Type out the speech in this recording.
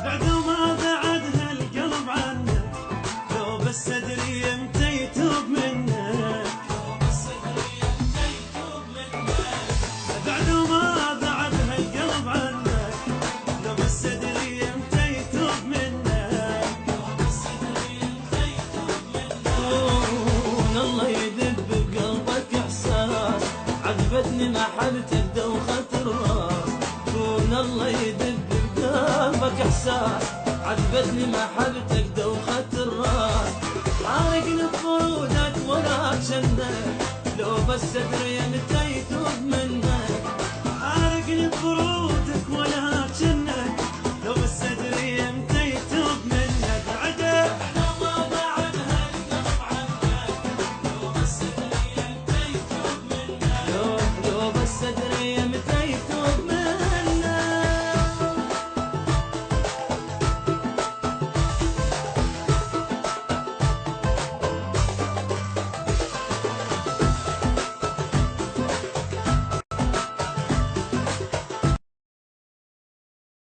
بعد ما بعد هالقلب عنك، لو بس ادري امتى يتوب منك. بعد ما بعد هالقلب عنك، لو بس ادري امتى يتوب منك. كون الله يدب بقلبك احساس، عذبتني محبتك دوخة الراس. كون الله يدب بقلبك احساس، عذبتني محبتك دوخة الراس. حارقني بفرودك وراك شنك، لو بس ادري امتى